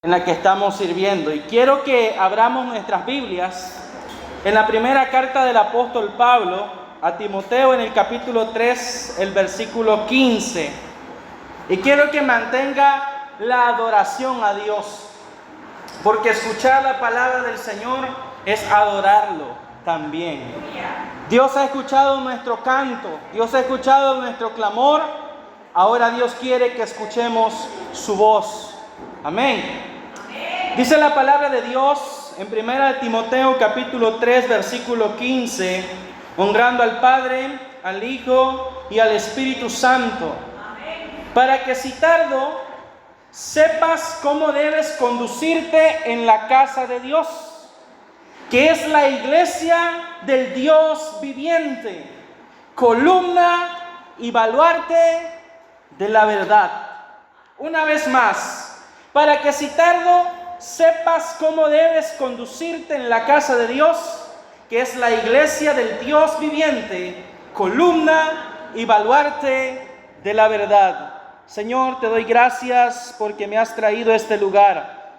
en la que estamos sirviendo. Y quiero que abramos nuestras Biblias en la primera carta del apóstol Pablo a Timoteo, en el capítulo 3, el versículo 15. Y quiero que mantenga la adoración a Dios, porque escuchar la palabra del Señor es adorarlo también. Dios ha escuchado nuestro canto, Dios ha escuchado nuestro clamor. Ahora Dios quiere que escuchemos su voz. Amén. Dice la palabra de Dios en 1 Timoteo capítulo 3 versículo 15, honrando al Padre, al Hijo y al Espíritu Santo, para que si tardo sepas cómo debes conducirte en la casa de Dios, que es la iglesia del Dios viviente, columna y baluarte de la verdad. Una vez más, para que si tardo sepas cómo debes conducirte en la casa de Dios, que es la iglesia del Dios viviente, columna y baluarte de la verdad. Señor, te doy gracias porque me has traído a este lugar,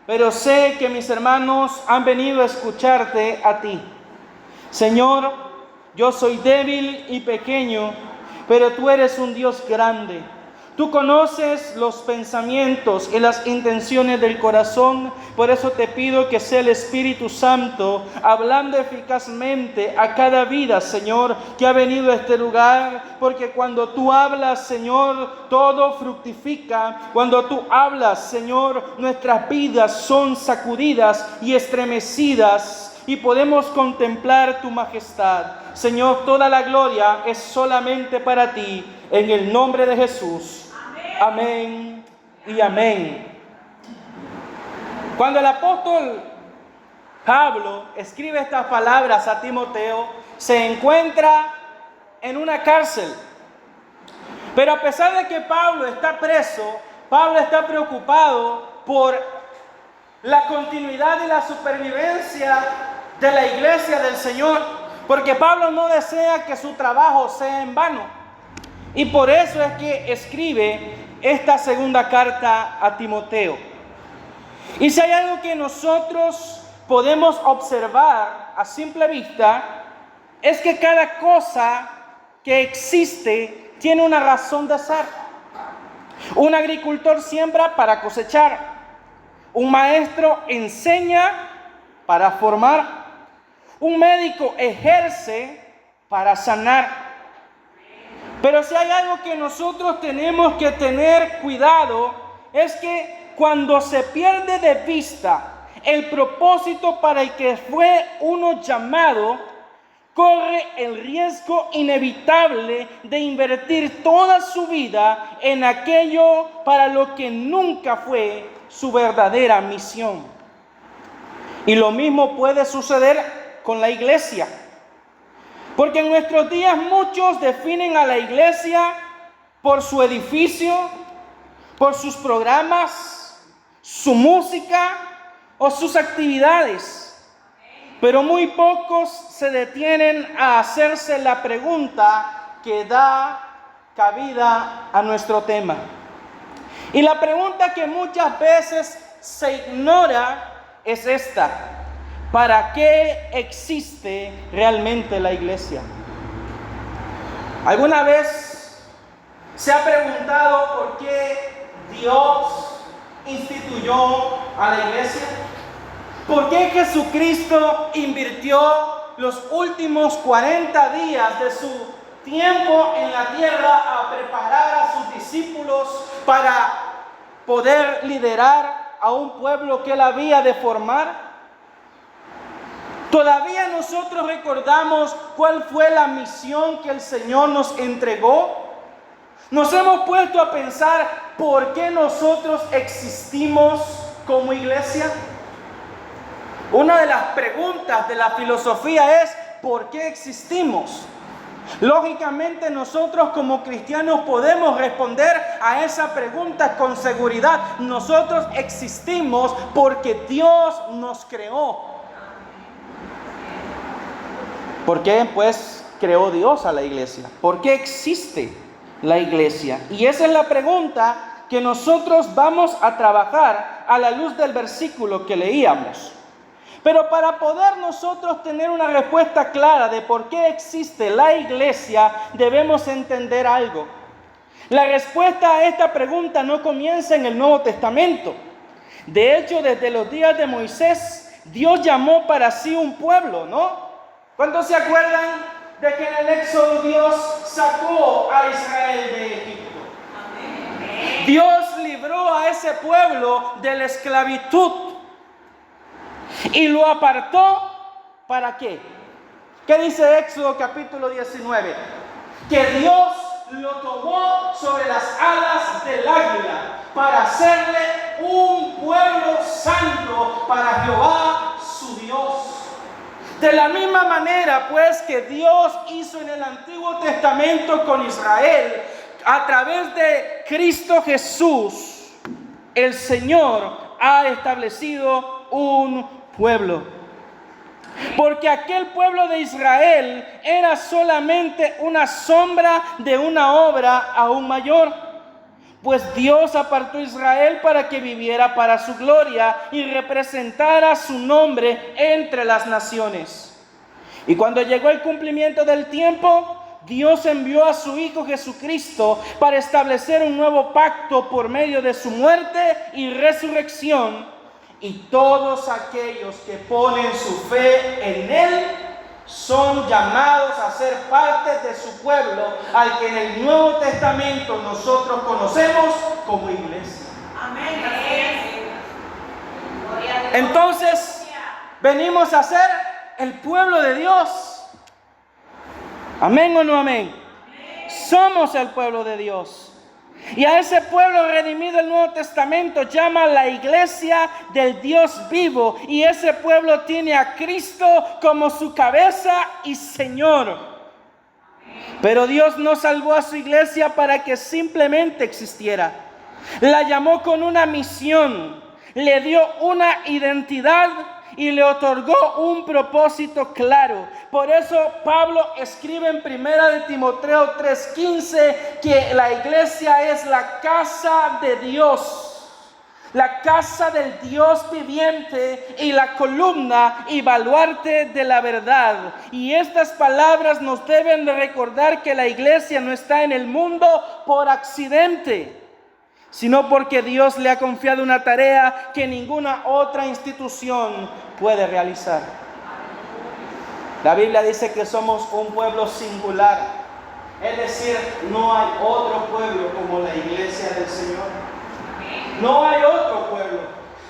pero sé que mis hermanos han venido a escucharte a ti. Señor, yo soy débil y pequeño, pero tú eres un Dios grande. Tú conoces los pensamientos y las intenciones del corazón. Por eso te pido que sea el Espíritu Santo hablando eficazmente a cada vida, Señor, que ha venido a este lugar. Porque cuando tú hablas, Señor, todo fructifica. Cuando tú hablas, Señor, nuestras vidas son sacudidas y estremecidas y podemos contemplar tu majestad. Señor, toda la gloria es solamente para ti, en el nombre de Jesús. Amén y amén. Cuando el apóstol Pablo escribe estas palabras a Timoteo, se encuentra en una cárcel. Pero a pesar de que Pablo está preso, Pablo está preocupado por la continuidad y la supervivencia de la iglesia del Señor, porque Pablo no desea que su trabajo sea en vano. Y por eso es que escribe esta segunda carta a Timoteo. Y si hay algo que nosotros podemos observar a simple vista, es que cada cosa que existe tiene una razón de ser. Un agricultor siembra para cosechar. Un maestro enseña para formar. Un médico ejerce para sanar. Pero si hay algo que nosotros tenemos que tener cuidado, es que cuando se pierde de vista el propósito para el que fue uno llamado, corre el riesgo inevitable de invertir toda su vida en aquello para lo que nunca fue su verdadera misión. Y lo mismo puede suceder con la iglesia. Porque en nuestros días muchos definen a la iglesia por su edificio, por sus programas, su música o sus actividades. Pero muy pocos se detienen a hacerse la pregunta que da cabida a nuestro tema. Y la pregunta que muchas veces se ignora es esta: ¿para qué existe realmente la iglesia? ¿Alguna vez se ha preguntado por qué Dios instituyó a la iglesia? ¿Por qué Jesucristo invirtió los últimos 40 días de su tiempo en la tierra a preparar a sus discípulos para poder liderar a un pueblo que él había de formar? ¿Todavía nosotros recordamos cuál fue la misión que el Señor nos entregó? ¿Nos hemos puesto a pensar por qué nosotros existimos como iglesia? Una de las preguntas de la filosofía es: ¿por qué existimos? Lógicamente nosotros como cristianos podemos responder a esa pregunta con seguridad. Nosotros existimos porque Dios nos creó. ¿Por qué pues creó Dios a la iglesia? ¿Por qué existe la iglesia? Y esa es la pregunta que nosotros vamos a trabajar a la luz del versículo que leíamos. Pero para poder nosotros tener una respuesta clara de por qué existe la iglesia, debemos entender algo. La respuesta a esta pregunta no comienza en el Nuevo Testamento. De hecho, desde los días de Moisés, Dios llamó para sí un pueblo, ¿no? ¿Cuántos se acuerdan de que en el Éxodo Dios sacó a Israel de Egipto? Dios libró a ese pueblo de la esclavitud y lo apartó, ¿para qué? ¿Qué dice Éxodo capítulo 19? Que Dios lo tomó sobre las alas del águila para hacerle un pueblo santo para Jehová su Dios. De la misma manera, pues, que Dios hizo en el Antiguo Testamento con Israel, a través de Cristo Jesús, el Señor ha establecido un pueblo. Porque aquel pueblo de Israel era solamente una sombra de una obra aún mayor. Pues Dios apartó a Israel para que viviera para su gloria y representara su nombre entre las naciones. Y cuando llegó el cumplimiento del tiempo, Dios envió a su Hijo Jesucristo para establecer un nuevo pacto por medio de su muerte y resurrección. Y todos aquellos que ponen su fe en Él son llamados a ser parte de su pueblo, al que en el Nuevo Testamento nosotros conocemos como iglesia. Amén. Entonces, venimos a ser el pueblo de Dios. ¿Amén o no amén? Somos el pueblo de Dios. Y a ese pueblo redimido el Nuevo Testamento llama la iglesia del Dios vivo. Y ese pueblo tiene a Cristo como su cabeza y Señor. Pero Dios no salvó a su iglesia para que simplemente existiera. La llamó con una misión, le dio una identidad y le otorgó un propósito claro. Por eso Pablo escribe en 1 Timoteo 3:15 que la iglesia es la casa de Dios, la casa del Dios viviente y la columna y baluarte de la verdad. Y estas palabras nos deben de recordar que la iglesia no está en el mundo por accidente, sino porque Dios le ha confiado una tarea que ninguna otra institución puede realizar. La Biblia dice que somos un pueblo singular, es decir, no hay otro pueblo como la iglesia del Señor. No hay otro pueblo,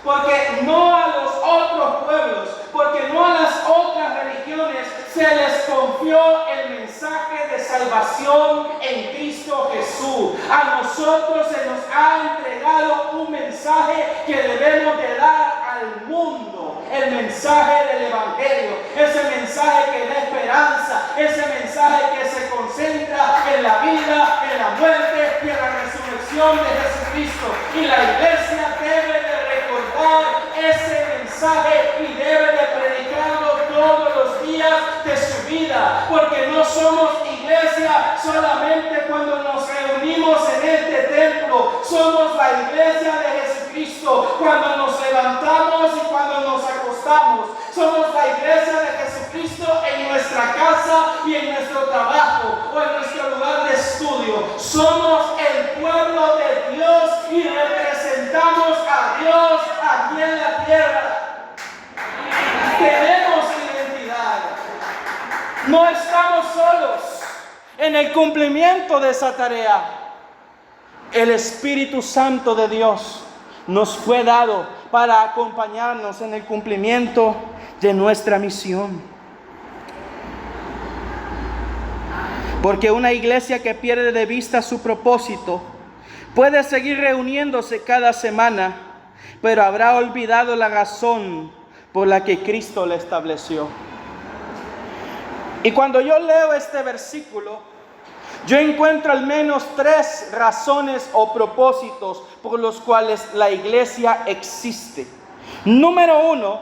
porque no a los otros pueblos, porque no a las otras religiones se les confió el mensaje de salvación en Cristo Jesús. A nosotros se nos ha entregado un mensaje que debemos de dar al mundo, el mensaje del Evangelio, ese mensaje que da esperanza, ese mensaje que se concentra en la vida, en la muerte y en la resurrección de Jesucristo. Y la iglesia debe de recordar ese mensaje y debe de predicarlo todos los días de su vida, porque no somos iglesia solamente cuando nos reunimos en este templo. Somos la iglesia de Jesucristo cuando nos levantamos y cuando nos acostamos. Somos la iglesia de Jesucristo en nuestra casa y en nuestro trabajo o en nuestro lugar de estudio. Somos el pueblo de Dios y representamos a Dios aquí en la tierra. Tenemos identidad. No estamos solos en el cumplimiento de esa tarea. El Espíritu Santo de Dios nos fue dado para acompañarnos en el cumplimiento de nuestra misión. Porque una iglesia que pierde de vista su propósito puede seguir reuniéndose cada semana, pero habrá olvidado la razón por la que Cristo la estableció. Y cuando yo leo este versículo, yo encuentro al menos 3 razones o propósitos por los cuales la iglesia existe. Número 1,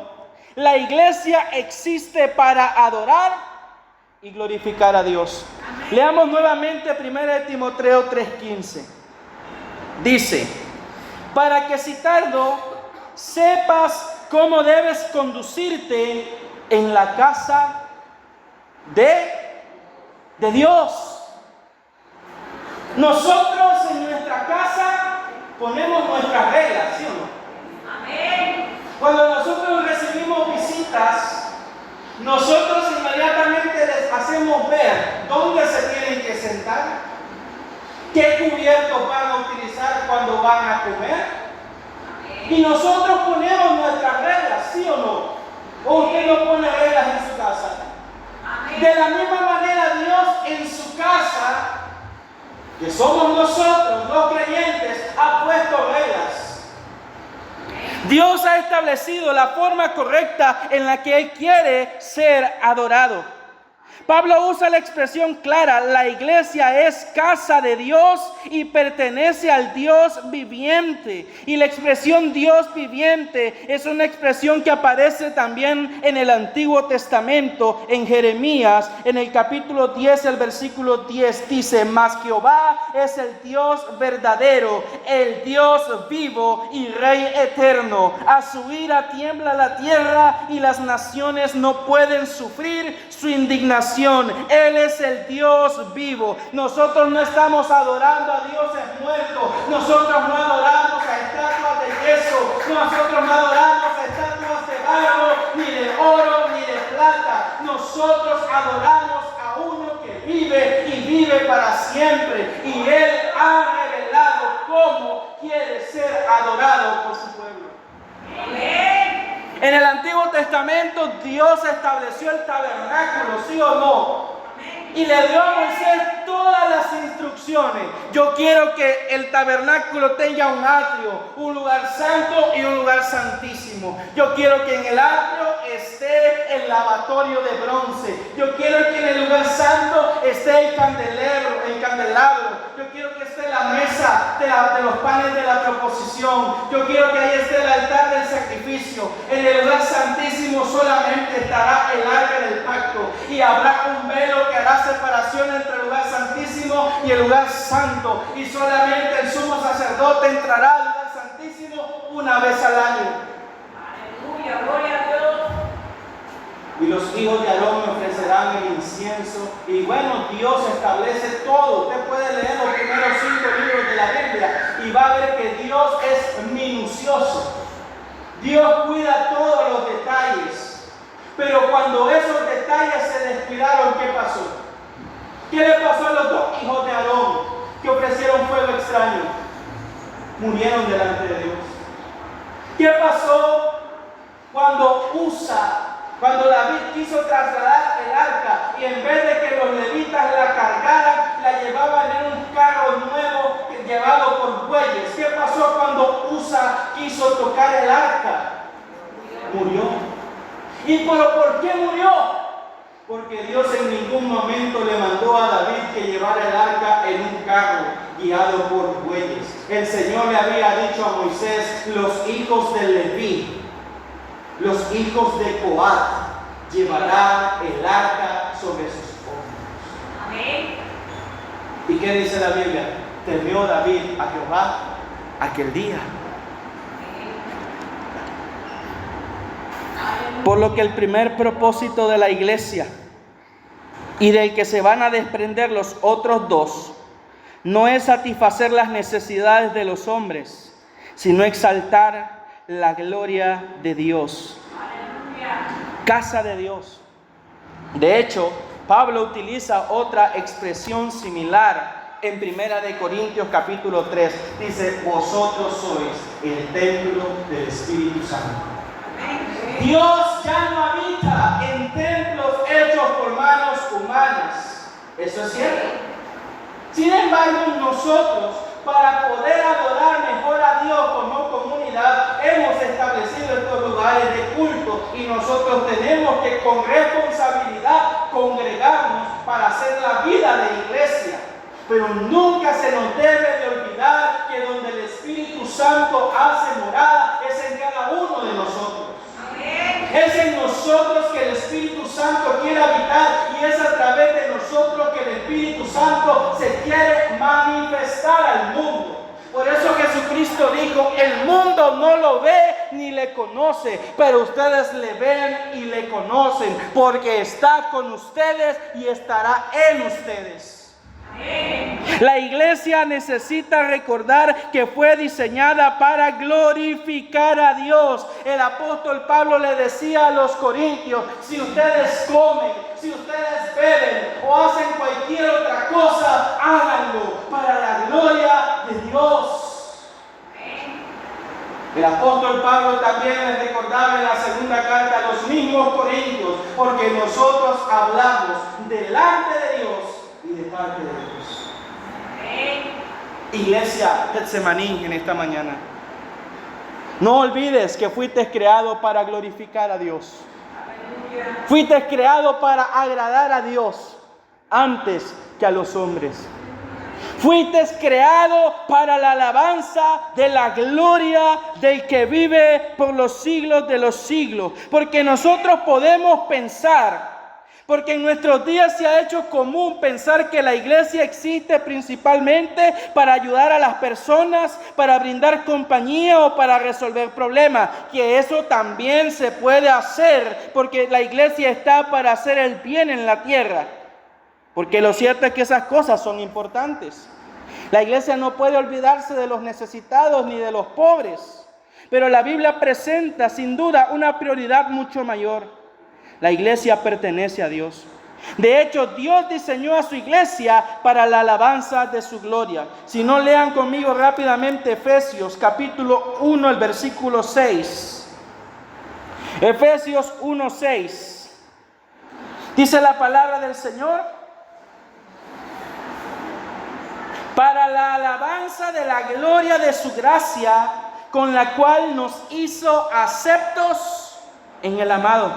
la iglesia existe para adorar y glorificar a Dios. Leamos nuevamente 1 Timoteo 3:15. Dice: para que si tardo sepas cómo debes conducirte en la casa de Dios. Nosotros en nuestra casa ponemos nuestras reglas, ¿sí o no? Amén. Cuando nosotros recibimos visitas, nosotros inmediatamente les hacemos ver dónde se tienen que sentar, qué cubiertos van a utilizar cuando van a comer. Y nosotros ponemos nuestras reglas, ¿sí o no? ¿O usted no pone reglas en su casa? De la misma manera Dios en su casa, que somos nosotros los creyentes, ha puesto reglas. Dios ha establecido la forma correcta en la que Él quiere ser adorado. Pablo usa la expresión clara: la iglesia es casa de Dios y pertenece al Dios viviente. Y la expresión Dios viviente es una expresión que aparece también en el Antiguo Testamento, en Jeremías, en el capítulo 10, el versículo 10, dice: mas Jehová es el Dios verdadero, el Dios vivo y Rey eterno. A su ira tiembla la tierra y las naciones no pueden sufrir su indignación. Él es el Dios vivo. Nosotros no estamos adorando a dioses muertos. Nosotros no adoramos a estatuas de yeso. Nosotros no adoramos a estatuas de barro, ni de oro, ni de plata. Nosotros adoramos a uno que vive y vive para siempre. Y Él ha revelado cómo quiere ser adorado por su pueblo. Amén. En el Antiguo Testamento Dios estableció el tabernáculo, ¿sí o no? Y le dio a Moisés todas las instrucciones. Yo quiero que el tabernáculo tenga un atrio, un lugar santo y un lugar santísimo. Yo quiero que en el atrio esté el lavatorio de bronce. Yo quiero que en el lugar santo esté el candelabro. Yo quiero que esté la mesa de los panes de la proposición. Yo quiero que ahí esté el altar del sacrificio. En el lugar santísimo solamente estará el arca del pacto. Y habrá un velo que hará separación entre el lugar santísimo y el lugar santo. Y solamente el sumo sacerdote entrará al lugar santísimo una vez al año. Aleluya, gloria a Dios. Y los hijos de Aarón me ofrecerán el incienso. Y bueno, Dios establece todo. Usted puede leer los primeros 5 libros de la Biblia y va a ver que Dios es minucioso. Dios cuida todos los detalles. Pero cuando esos detalles se descuidaron, ¿qué pasó? ¿Qué le pasó a los 2 hijos de Aarón que ofrecieron fuego extraño? Murieron delante de Dios. ¿Qué pasó cuando David quiso trasladar el arca y en vez de que los levitas la cargaran, la llevaban en un carro nuevo llevado por bueyes? ¿Qué pasó cuando Usa quiso tocar el arca? Murió. ¿Y por qué murió? Porque Dios en ningún momento le mandó a David que llevara el arca en un carro guiado por bueyes. El Señor le había dicho a Moisés: los hijos de Leví, los hijos de Coat, llevarán el arca sobre sus hombros. Amén. ¿Y qué dice la Biblia? Temió David a Jehová aquel día. Por lo que el primer propósito de la iglesia y del que se van a desprender los otros 2 no es satisfacer las necesidades de los hombres, sino exaltar la gloria de Dios. Casa de Dios. De hecho, Pablo utiliza otra expresión similar en 1 Corintios capítulo 3. Dice: vosotros sois el templo del Espíritu Santo. Dios ya no habita en templos hechos por manos humanas. Eso es cierto. Sin embargo, nosotros, para poder adorar mejor a Dios como comunidad, hemos establecido estos lugares de culto y nosotros tenemos que con responsabilidad congregarnos para hacer la vida de iglesia. Pero nunca se nos debe de olvidar que donde el Espíritu Santo hace morada es en cada uno de nosotros. Es en nosotros que el Espíritu Santo quiere habitar y es a través de nosotros que el Espíritu Santo se quiere manifestar al mundo. Por eso Jesucristo dijo, el mundo no lo ve ni le conoce, pero ustedes le ven y le conocen, porque está con ustedes y estará en ustedes. La iglesia necesita recordar que fue diseñada para glorificar a Dios. El apóstol Pablo le decía a los corintios, si ustedes comen, si ustedes beben o hacen cualquier otra cosa, háganlo para la gloria de Dios. El apóstol Pablo también les recordaba en la segunda carta a los mismos corintios, porque nosotros hablamos delante de Dios y de parte de Dios. Iglesia Getsemaní en esta mañana, no olvides que fuiste creado para glorificar a Dios. Fuiste creado para agradar a Dios antes que a los hombres. Fuiste creado para la alabanza de la gloria del que vive por los siglos de los siglos. Porque nosotros podemos pensar, porque en nuestros días se ha hecho común pensar que la iglesia existe principalmente para ayudar a las personas, para brindar compañía o para resolver problemas. Que eso también se puede hacer, porque la iglesia está para hacer el bien en la tierra. Porque lo cierto es que esas cosas son importantes. La iglesia no puede olvidarse de los necesitados ni de los pobres. Pero la Biblia presenta sin duda una prioridad mucho mayor. La iglesia pertenece a Dios. De hecho, Dios diseñó a su iglesia para la alabanza de su gloria. Si no, lean conmigo rápidamente Efesios capítulo 1, el versículo 6. Efesios 1, 6. Dice la palabra del Señor: para la alabanza de la gloria de su gracia, con la cual nos hizo aceptos en el amado.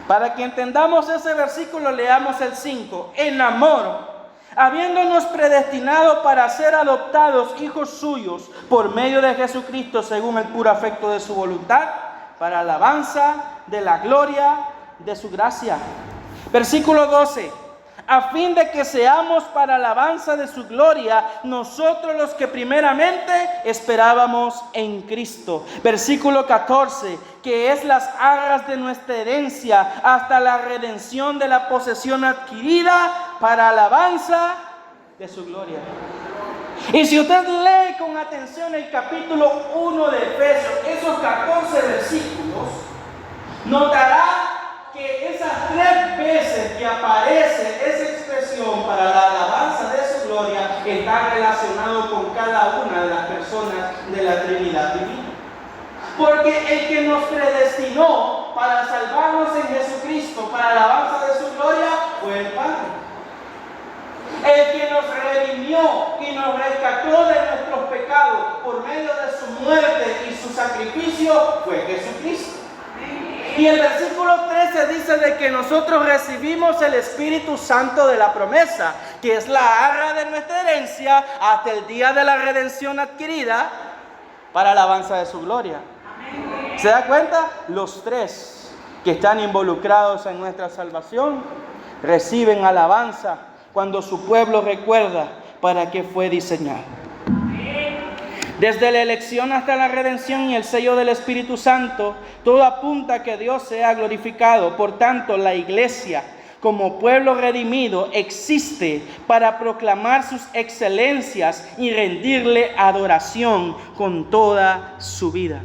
Para que entendamos ese versículo, leamos el 5. En amor, habiéndonos predestinado para ser adoptados hijos suyos por medio de Jesucristo, según el puro afecto de su voluntad, para alabanza de la gloria de su gracia. Versículo 12. A fin de que seamos para alabanza de su gloria, nosotros los que primeramente esperábamos en Cristo. Versículo 14, que es las arras de nuestra herencia hasta la redención de la posesión adquirida para alabanza de su gloria. Y si usted lee con atención el capítulo 1 de Efesios, esos 14 versículos, notará que esas 3 veces que aparece esa expresión para la alabanza de su gloria está relacionado con cada una de las personas de la Trinidad divina. Porque el que nos predestinó para salvarnos en Jesucristo, para la alabanza de su gloria, fue el Padre. El que nos redimió y nos rescató de nuestros pecados por medio de su muerte y su sacrificio fue Jesucristo. Y el versículo 13 dice de que nosotros recibimos el Espíritu Santo de la promesa, que es la arra de nuestra herencia hasta el día de la redención adquirida para la alabanza de su gloria. ¿Se da cuenta? Los 3 que están involucrados en nuestra salvación reciben alabanza cuando su pueblo recuerda para qué fue diseñado. Desde la elección hasta la redención y el sello del Espíritu Santo, todo apunta a que Dios sea glorificado. Por tanto, la iglesia, como pueblo redimido, existe para proclamar sus excelencias y rendirle adoración con toda su vida.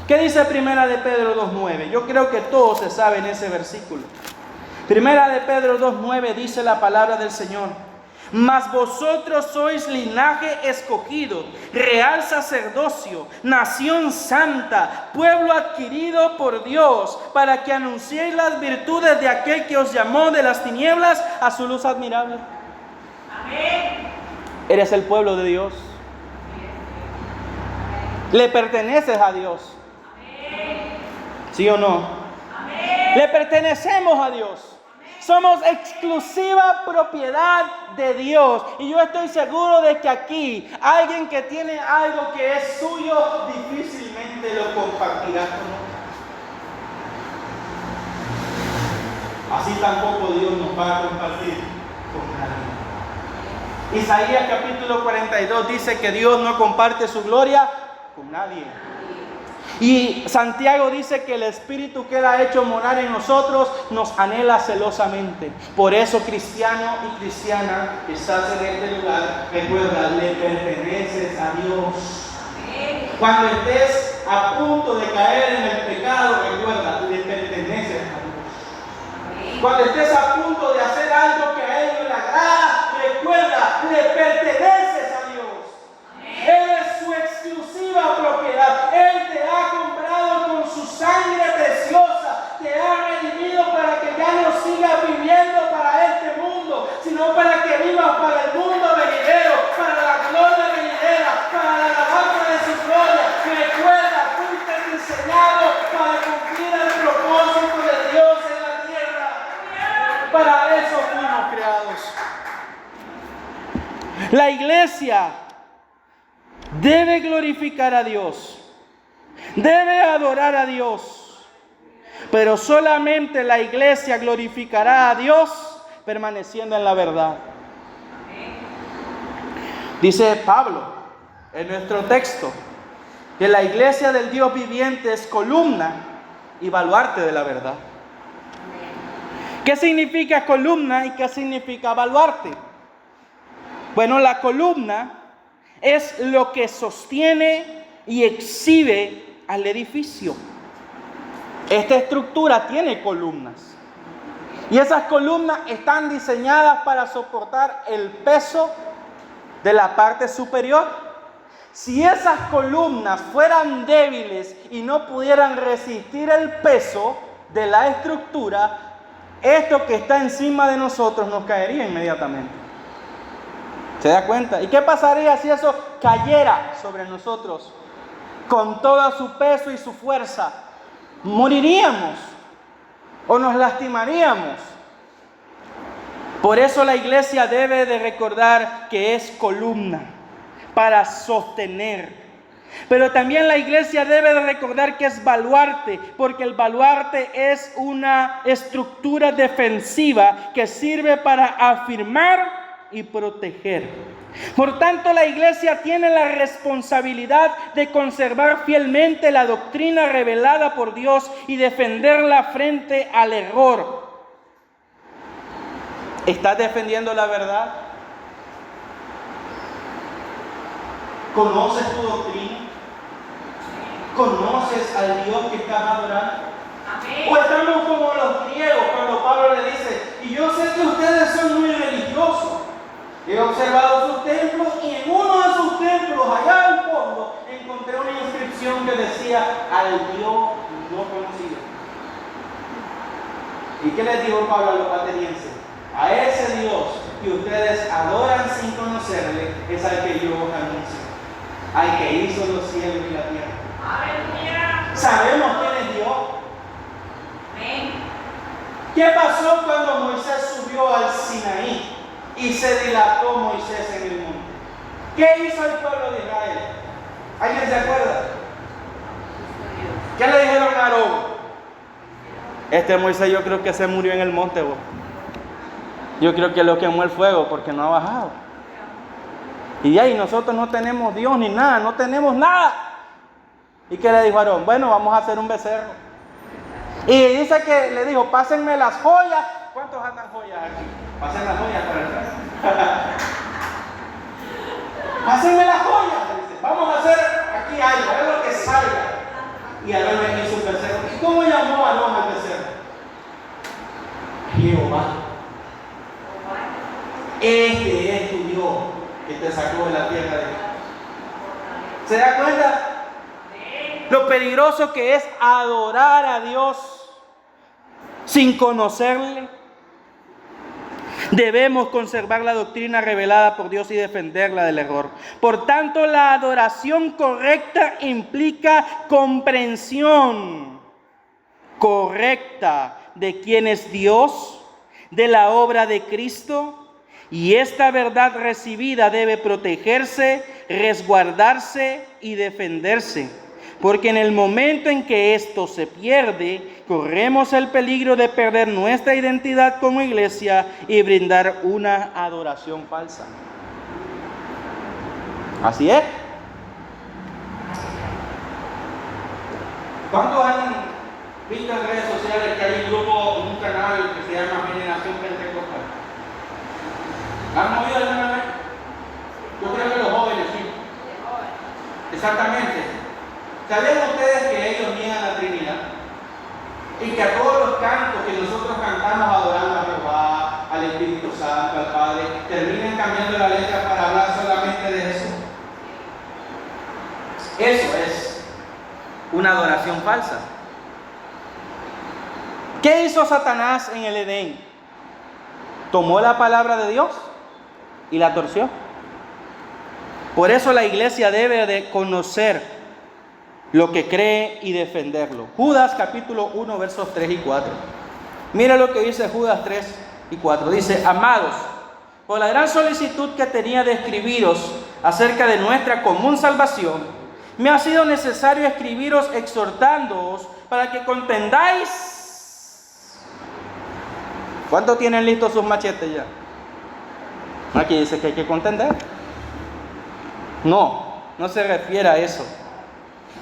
¿Qué dice Primera de Pedro 2:9? Yo creo que todos se saben ese versículo. Primera de Pedro 2:9 dice la palabra del Señor: mas vosotros sois linaje escogido, real sacerdocio, nación santa, pueblo adquirido por Dios, para que anunciéis las virtudes de aquel que os llamó de las tinieblas a su luz admirable. Amén. Eres el pueblo de Dios. Le perteneces a Dios. Amén. ¿Sí o no? Amén. Le pertenecemos a Dios. Somos exclusiva propiedad de Dios. Y yo estoy seguro de que aquí alguien que tiene algo que es suyo difícilmente lo compartirá con otros. Así tampoco Dios nos va a compartir con nadie. Isaías capítulo 42 dice que Dios no comparte su gloria con nadie. Y Santiago dice que el Espíritu que Él ha hecho morar en nosotros nos anhela celosamente. Por eso, cristiano y cristiana que estás en este lugar, recuerda, le perteneces a Dios. Cuando estés a punto de caer en el pecado, recuerda, le perteneces a Dios. Cuando estés a punto de hacer algo que a Él no le agrada, recuerda, le perteneces a Dios. Él es su exclusiva propiedad. Él te ha comprado con su sangre preciosa. Te ha redimido para que ya no sigas viviendo para este mundo, sino para que vivas para el mundo venidero, para la gloria venidera, para la alabanza de su gloria. Recuerda, fuiste diseñado para cumplir el propósito de Dios en la tierra. Para eso fuimos creados. La iglesia debe glorificar a Dios, debe adorar a Dios, pero solamente la iglesia glorificará a Dios permaneciendo en la verdad. Dice Pablo en nuestro texto que la iglesia del Dios viviente es columna y baluarte de la verdad. ¿Qué significa columna y qué significa baluarte? Bueno, la columna es lo que sostiene y exhibe al edificio. Esta estructura tiene columnas. Y esas columnas están diseñadas para soportar el peso de la parte superior. Si esas columnas fueran débiles y no pudieran resistir el peso de la estructura, esto que está encima de nosotros nos caería inmediatamente. ¿Se da cuenta? ¿Y qué pasaría si eso cayera sobre nosotros con todo su peso y su fuerza? Moriríamos o nos lastimaríamos. Por eso la iglesia debe de recordar que es columna para sostener. Pero también la iglesia debe de recordar que es baluarte, porque el baluarte es una estructura defensiva que sirve para afirmar y proteger. Por tanto, la iglesia tiene la responsabilidad de conservar fielmente la doctrina revelada por Dios y defenderla frente al error. ¿Estás defendiendo la verdad? ¿Conoces tu doctrina? ¿Conoces al Dios que estás adorando? ¿O estamos como los griegos cuando Pablo le dice, y yo sé que ustedes son muy religiosos? He observado sus templos y en uno de sus templos, allá al fondo, encontré una inscripción que decía al Dios no conocido. ¿Y qué les dijo Pablo a los atenienses? A ese Dios que ustedes adoran sin conocerle es al que yo os anuncio, al que hizo los cielos y la tierra. ¡Aleluya! ¿Sabemos quién es Dios? ¿Amén? ¿Qué pasó cuando Moisés subió al Sinaí y se dilató Moisés en el monte? ¿Qué hizo el pueblo de Israel? ¿Alguien se acuerda? ¿Qué le dijeron a Aarón? Este Moisés yo creo que se murió en el monte, vos. Yo creo que lo quemó el fuego porque no ha bajado. Y de ahí nosotros no tenemos Dios ni nada, no tenemos nada. ¿Y qué le dijo Aarón? Bueno, vamos a hacer un becerro. Y dice que le dijo, pásenme las joyas. ¿Cuántos andan joyas aquí? Pasen las joyas para atrás. Pásenme las joyas. Dice, vamos a hacer aquí algo, es lo que salga. Y Aarón le hizo un becerro. ¿Y cómo llamó Aarón al becerro? Jehová. Este es tu Dios que te sacó de la tierra de Egipto. ¿Se da cuenta? Lo peligroso que es adorar a Dios sin conocerle. Debemos conservar la doctrina revelada por Dios y defenderla del error. Por tanto, la adoración correcta implica comprensión correcta de quién es Dios, de la obra de Cristo. Y esta verdad recibida debe protegerse, resguardarse y defenderse. Porque en el momento en que esto se pierde, corremos el peligro de perder nuestra identidad como iglesia y brindar una adoración falsa. Así es. ¿Cuántos han visto en redes sociales que hay un grupo, un canal que se llama Generación Pentecostal? ¿Han oído alguna vez? Yo creo que los jóvenes sí. Exactamente. ¿Sabían ustedes que ellos niegan la Trinidad? Y que a todos los cantos que nosotros cantamos adorando a Jehová, al Espíritu Santo, al Padre, terminan cambiando la letra para hablar solamente de Jesús. Eso es una adoración falsa. ¿Qué hizo Satanás en el Edén? Tomó la palabra de Dios y la torció. Por eso la iglesia debe de conocer lo que cree y defenderlo. Judas capítulo 1 versos 3 y 4. Mira lo que dice Judas 3 y 4. Dice: amados, por la gran solicitud que tenía de escribiros acerca de nuestra común salvación, me ha sido necesario escribiros exhortándoos para que contendáis. ¿Cuántos tienen listos sus machetes ya? Aquí dice que hay que contender. No se refiere a eso.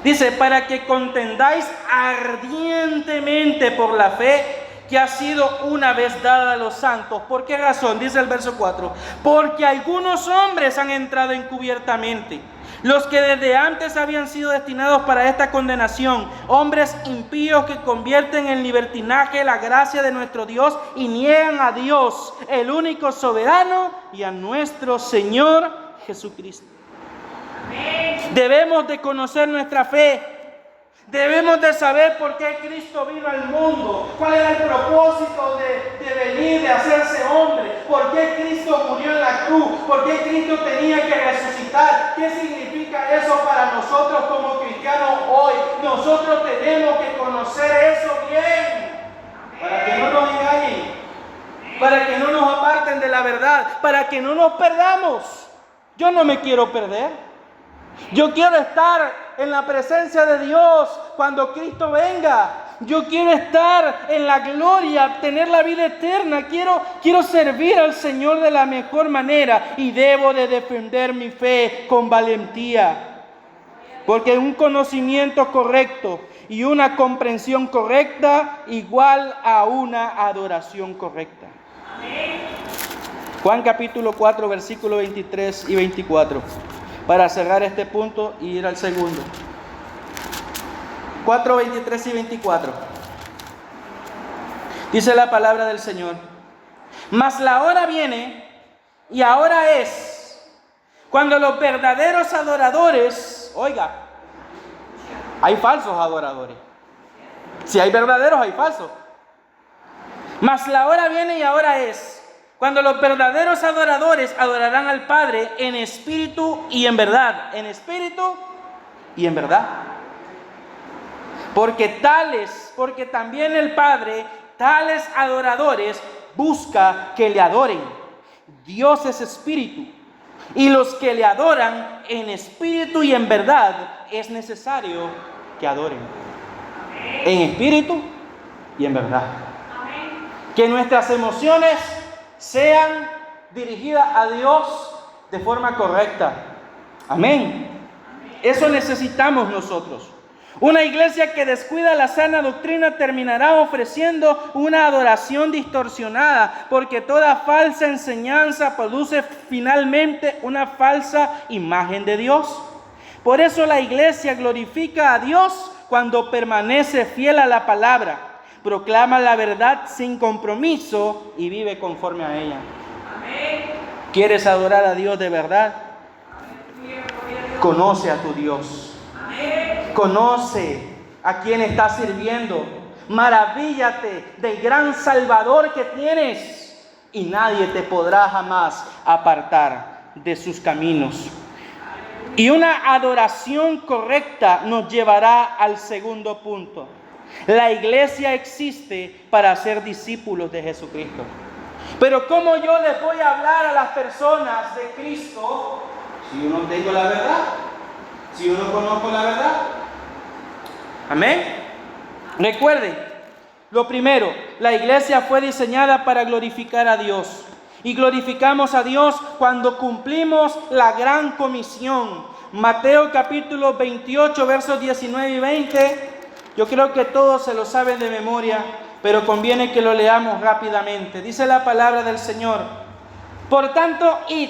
Dice, para que contendáis ardientemente por la fe que ha sido una vez dada a los santos. ¿Por qué razón? Dice el verso 4. Porque algunos hombres han entrado encubiertamente, los que desde antes habían sido destinados para esta condenación, hombres impíos que convierten en libertinaje la gracia de nuestro Dios y niegan a Dios, el único soberano, y a nuestro Señor Jesucristo. Debemos de conocer nuestra fe. Debemos de saber por qué Cristo vino al mundo, cuál era el propósito de venir, de hacerse hombre, por qué Cristo murió en la cruz, por qué Cristo tenía que resucitar, qué significa eso para nosotros como cristianos hoy. Nosotros tenemos que conocer eso bien, para que no nos engañen, para que no nos aparten de la verdad, para que no nos perdamos. Yo no me quiero perder. Yo quiero estar en la presencia de Dios cuando Cristo venga. Yo quiero estar en la gloria, tener la vida eterna. Quiero servir al Señor de la mejor manera y debo de defender mi fe con valentía. Porque un conocimiento correcto y una comprensión correcta igual a una adoración correcta. Juan capítulo 4 versículos 23 y 24. Para cerrar este punto y ir al segundo. 4, 23 y 24. Dice la palabra del Señor: mas la hora viene, y ahora es, cuando los verdaderos adoradores, oiga, hay falsos adoradores. Si hay verdaderos, hay falsos. Mas la hora viene y ahora es, cuando los verdaderos adoradores adorarán al Padre en espíritu y en verdad. En espíritu y en verdad. Porque también el Padre, tales adoradores, busca que le adoren. Dios es espíritu. Y los que le adoran en espíritu y en verdad, es necesario que adoren. En espíritu y en verdad. Que nuestras emociones sean dirigidas a Dios de forma correcta. Amén. Eso necesitamos nosotros. Una iglesia que descuida la sana doctrina terminará ofreciendo una adoración distorsionada, porque toda falsa enseñanza produce finalmente una falsa imagen de Dios. Por eso la iglesia glorifica a Dios cuando permanece fiel a la palabra, proclama la verdad sin compromiso y vive conforme a ella. Amén. ¿Quieres adorar a Dios de verdad? Conoce a tu Dios. Amén. Conoce a quien estás sirviendo. Maravíllate del gran Salvador que tienes y nadie te podrá jamás apartar de sus caminos. Y una adoración correcta nos llevará al segundo punto. La iglesia existe para ser discípulos de Jesucristo. Pero ¿cómo yo les voy a hablar a las personas de Cristo si yo no tengo la verdad? Si yo no conozco la verdad. Amén. Recuerden, lo primero, la iglesia fue diseñada para glorificar a Dios. Y glorificamos a Dios cuando cumplimos la gran comisión. Mateo capítulo 28, versos 19 y 20. Yo creo que todos se lo saben de memoria, pero conviene que lo leamos rápidamente. Dice la palabra del Señor: por tanto, id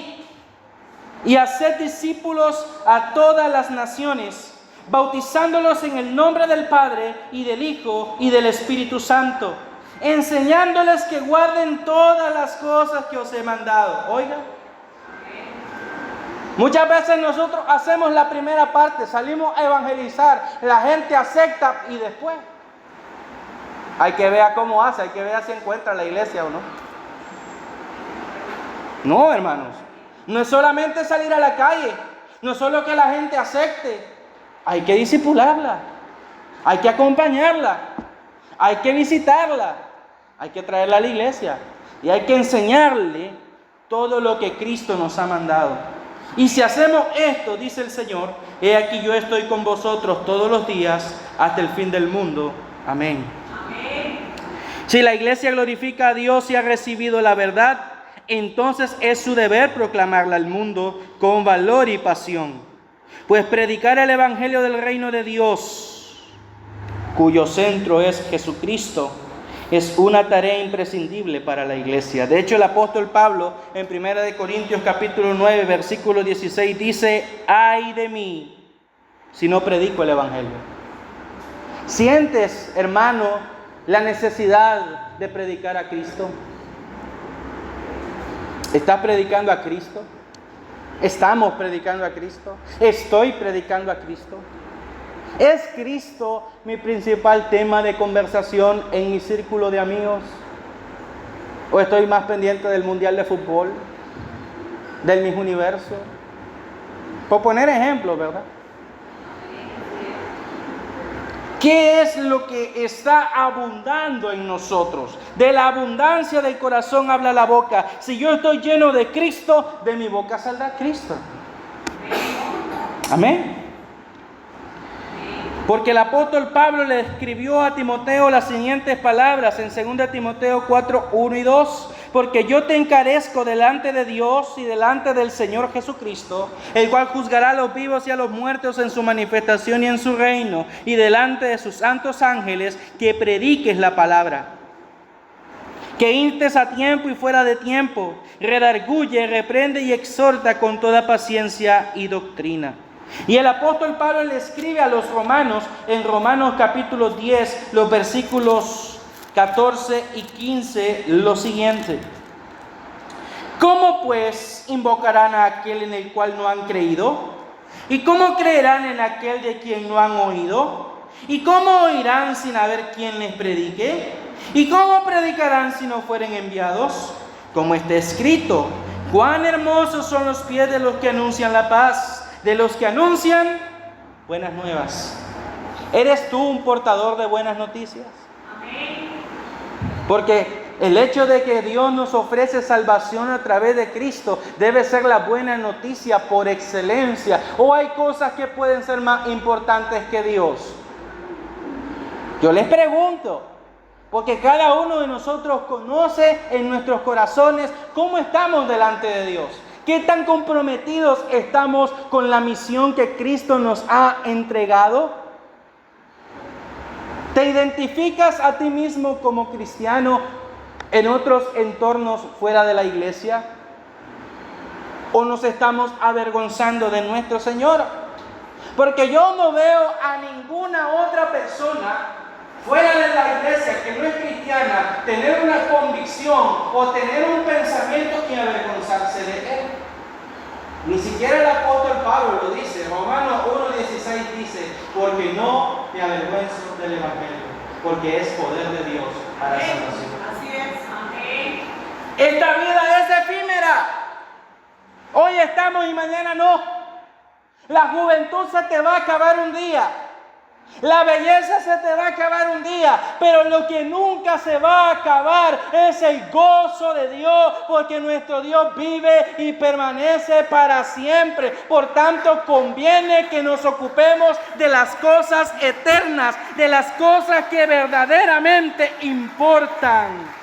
y haced discípulos a todas las naciones, bautizándolos en el nombre del Padre y del Hijo y del Espíritu Santo, enseñándoles que guarden todas las cosas que os he mandado. Oiga, muchas veces nosotros hacemos la primera parte, salimos a evangelizar, la gente acepta y después hay que ver cómo hace, hay que ver si encuentra la iglesia o no. No, hermanos, no es solamente salir a la calle, no es solo que la gente acepte, hay que discipularla, hay que acompañarla, hay que visitarla, hay que traerla a la iglesia y hay que enseñarle todo lo que Cristo nos ha mandado. Y si hacemos esto, dice el Señor, he aquí yo estoy con vosotros todos los días hasta el fin del mundo. Amén. Amén. Si la iglesia glorifica a Dios y ha recibido la verdad, entonces es su deber proclamarla al mundo con valor y pasión. Pues predicar el evangelio del reino de Dios, cuyo centro es Jesucristo, es una tarea imprescindible para la iglesia. De hecho, el apóstol Pablo en 1 Corintios capítulo 9, versículo 16 dice: ay de mí si no predico el evangelio. ¿Sientes, hermano, la necesidad de predicar a Cristo? ¿Estás predicando a Cristo? ¿Estamos predicando a Cristo? ¿Estoy predicando a Cristo? ¿Es Cristo mi principal tema de conversación en mi círculo de amigos? ¿O estoy más pendiente del mundial de fútbol? ¿Del Miss Universo? Por poner ejemplos, ¿verdad? ¿Qué es lo que está abundando en nosotros? De la abundancia del corazón habla la boca. Si yo estoy lleno de Cristo, de mi boca saldrá Cristo. Amén. Porque el apóstol Pablo le escribió a Timoteo las siguientes palabras en 2 Timoteo 4, 1 y 2. Porque yo te encarezco delante de Dios y delante del Señor Jesucristo, el cual juzgará a los vivos y a los muertos en su manifestación y en su reino, y delante de sus santos ángeles, que prediques la palabra. Que instes a tiempo y fuera de tiempo, redarguye, reprende y exhorta con toda paciencia y doctrina. Y el apóstol Pablo le escribe a los romanos en Romanos capítulo 10, los versículos 14 y 15, lo siguiente: ¿cómo pues invocarán a aquel en el cual no han creído? ¿Y cómo creerán en aquel de quien no han oído? ¿Y cómo oirán sin haber quien les predique? ¿Y cómo predicarán si no fueren enviados? Como está escrito: cuán hermosos son los pies de los que anuncian la paz, de los que anuncian buenas nuevas. ¿Eres tú un portador de buenas noticias? Amén. Porque el hecho de que Dios nos ofrece salvación a través de Cristo debe ser la buena noticia por excelencia. ¿O hay cosas que pueden ser más importantes que Dios? Yo les pregunto, porque cada uno de nosotros conoce en nuestros corazones cómo estamos delante de Dios. ¿Qué tan comprometidos estamos con la misión que Cristo nos ha entregado? ¿Te identificas a ti mismo como cristiano en otros entornos fuera de la iglesia? ¿O nos estamos avergonzando de nuestro Señor? Porque yo no veo a ninguna otra persona fuera de la iglesia que no es cristiana tener una convicción o tener un pensamiento y avergonzarse de él. Ni siquiera el apóstol Pablo lo dice. Romanos 1:16 dice: porque no me avergüenzo del evangelio, porque es poder de Dios para la salvación. Así es. Amén. Esta vida es efímera. Hoy estamos y mañana no. La juventud se te va a acabar un día. La belleza se te va a acabar un día, pero lo que nunca se va a acabar es el gozo de Dios, porque nuestro Dios vive y permanece para siempre. Por tanto, conviene que nos ocupemos de las cosas eternas, de las cosas que verdaderamente importan.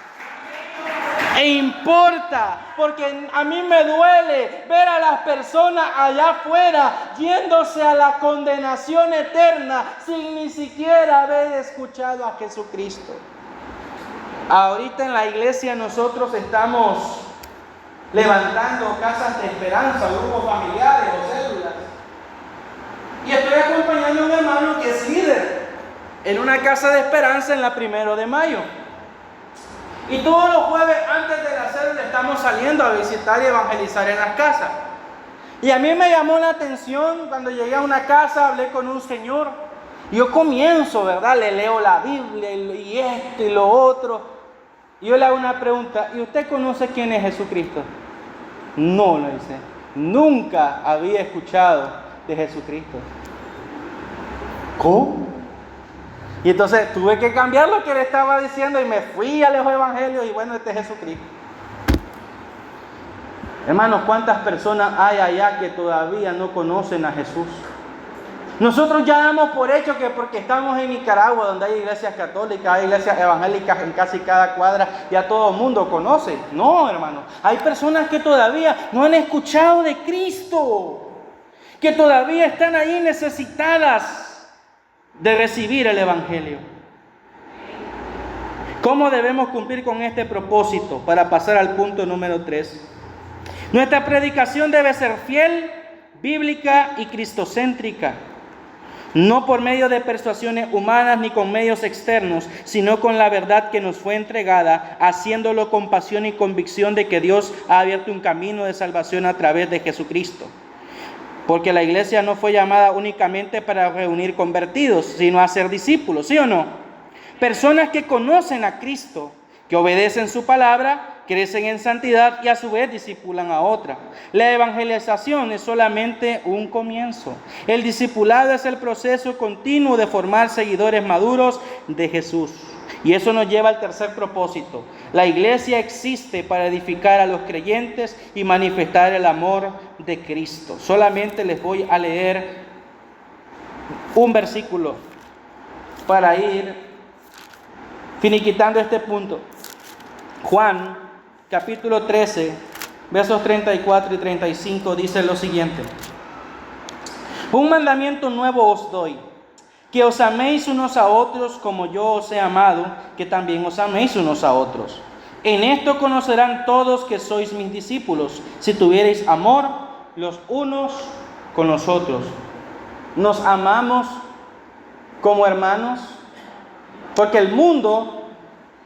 E importa, porque a mí me duele ver a las personas allá afuera yéndose a la condenación eterna sin ni siquiera haber escuchado a Jesucristo. Ahorita en la iglesia nosotros estamos levantando casas de esperanza, grupos familiares o células. Y estoy acompañando a un hermano que es líder en una casa de esperanza en la 1 de mayo. Y todos los jueves antes de la célula estamos saliendo a visitar y evangelizar en las casas. Y a mí me llamó la atención cuando llegué a una casa, hablé con un señor. Yo comienzo, ¿verdad? Le leo la Biblia y esto y lo otro. Y yo le hago una pregunta, ¿y usted conoce quién es Jesucristo? No, le dice, nunca había escuchado de Jesucristo. ¿Cómo? Y entonces tuve que cambiar lo que le estaba diciendo y me fui a los evangelios y bueno, este es Jesucristo. Hermanos, ¿cuántas personas hay allá que todavía no conocen a Jesús? Nosotros ya damos por hecho que porque estamos en Nicaragua, donde hay iglesias católicas, hay iglesias evangélicas en casi cada cuadra, ya todo el mundo conoce. No, hermanos, hay personas que todavía no han escuchado de Cristo, que todavía están ahí necesitadas de recibir el evangelio. ¿Cómo debemos cumplir con este propósito? Para pasar al punto número 3. Nuestra predicación debe ser fiel, bíblica y cristocéntrica. No por medio de persuasiones humanas ni con medios externos, sino con la verdad que nos fue entregada, haciéndolo con pasión y convicción de que Dios ha abierto un camino de salvación a través de Jesucristo. Porque la iglesia no fue llamada únicamente para reunir convertidos, sino a ser discípulos, ¿sí o no? Personas que conocen a Cristo, que obedecen su palabra, crecen en santidad y a su vez discipulan a otra. La evangelización es solamente un comienzo. El discipulado es el proceso continuo de formar seguidores maduros de Jesús. Y eso nos lleva al tercer propósito. La iglesia existe para edificar a los creyentes y manifestar el amor de Cristo. Solamente les voy a leer un versículo para ir finiquitando este punto. Juan, capítulo 13, versos 34 y 35, dice lo siguiente. Un mandamiento nuevo os doy, que os améis unos a otros como yo os he amado, que también os améis unos a otros. En esto conocerán todos que sois mis discípulos, si tuviereis amor los unos con los otros. ¿Nos amamos como hermanos? Porque el mundo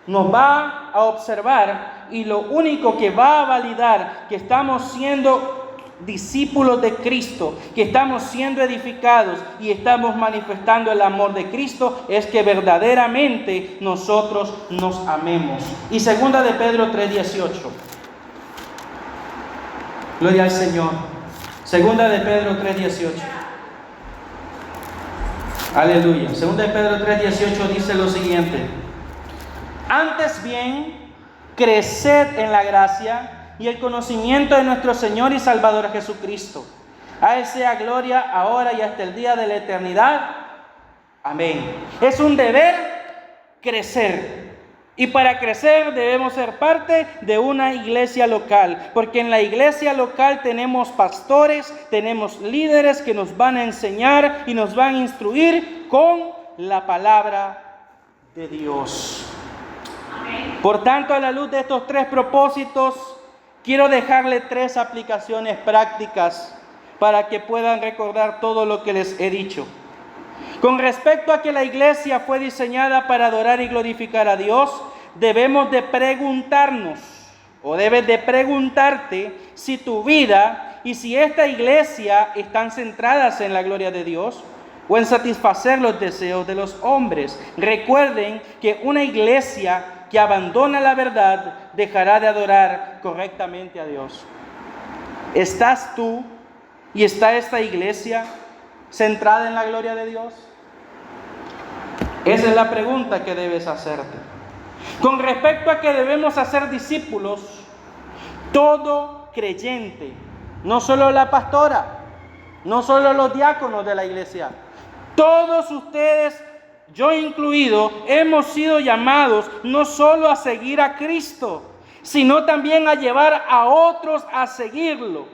nos va a observar y lo único que va a validar que estamos siendo discípulos de Cristo, que estamos siendo edificados y estamos manifestando el amor de Cristo, es que verdaderamente nosotros nos amemos. Y segunda de Pedro 3:18. Gloria al Señor. Segunda de Pedro 3:18. Aleluya. Segunda de Pedro 3:18 dice lo siguiente. Antes bien, creced en la gracia y el conocimiento de nuestro Señor y Salvador Jesucristo. A Él sea gloria ahora y hasta el día de la eternidad. Amén. Es un deber crecer. Y para crecer debemos ser parte de una iglesia local. Porque en la iglesia local tenemos pastores, tenemos líderes que nos van a enseñar y nos van a instruir con la palabra de Dios. Amén. Por tanto, a la luz de estos tres propósitos, quiero dejarle tres aplicaciones prácticas para que puedan recordar todo lo que les he dicho. Con respecto a que la iglesia fue diseñada para adorar y glorificar a Dios, debemos de preguntarnos, o debes de preguntarte, si tu vida y si esta iglesia están centradas en la gloria de Dios o en satisfacer los deseos de los hombres. Recuerden que una iglesia que abandona la verdad dejará de adorar correctamente a Dios. ¿Estás tú y está esta iglesia centrada en la gloria de Dios? Esa es la pregunta que debes hacerte. Con respecto a que debemos hacer discípulos, todo creyente, no solo la pastora, no solo los diáconos de la iglesia, todos ustedes, yo incluido, hemos sido llamados no solo a seguir a Cristo, sino también a llevar a otros a seguirlo.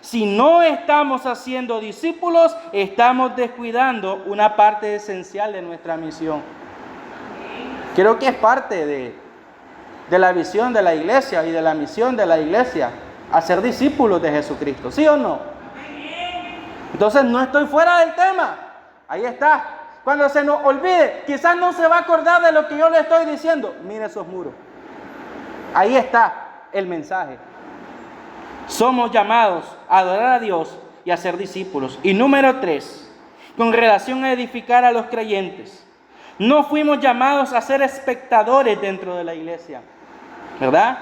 Si no estamos haciendo discípulos, estamos descuidando una parte esencial de nuestra misión. Creo que es parte de la visión de la iglesia y de la misión de la iglesia, hacer discípulos de Jesucristo, ¿sí o no? Entonces no estoy fuera del tema, ahí está. Cuando se nos olvide, quizás no se va a acordar de lo que yo le estoy diciendo. Mire esos muros, ahí está el mensaje. Somos llamados a adorar a Dios y a ser discípulos. Y número 3, con relación a edificar a los creyentes, no fuimos llamados a ser espectadores dentro de la iglesia, ¿verdad?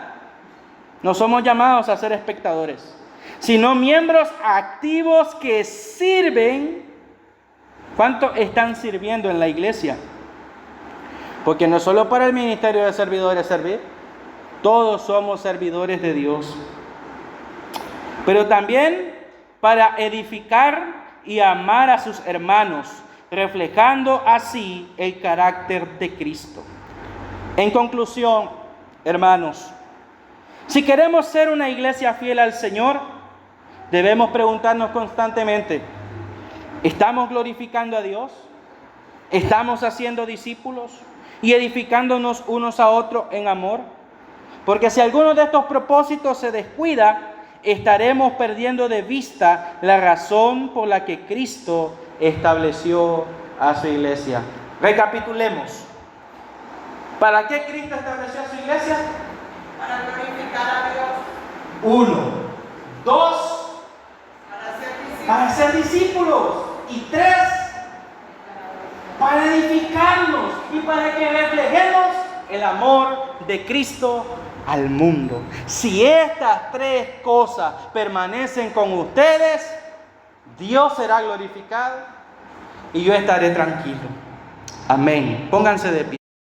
No somos llamados a ser espectadores, sino miembros activos que sirven. ¿Cuántos están sirviendo en la iglesia? Porque no solo para el ministerio de servidores servir, todos somos servidores de Dios. Pero también para edificar y amar a sus hermanos, reflejando así el carácter de Cristo. En conclusión, hermanos, si queremos ser una iglesia fiel al Señor, debemos preguntarnos constantemente: ¿estamos glorificando a Dios? ¿Estamos haciendo discípulos y edificándonos unos a otros en amor? Porque si alguno de estos propósitos se descuida, estaremos perdiendo de vista la razón por la que Cristo estableció a su iglesia. Recapitulemos. ¿Para qué Cristo estableció a su iglesia? Para glorificar a Dios. 1. 2. Para ser discípulos. Y 3. Para edificarnos y para que reflejemos el amor de Cristo al mundo. Si estas 3 cosas permanecen con ustedes, Dios será glorificado y yo estaré tranquilo. Amén. Pónganse de pie.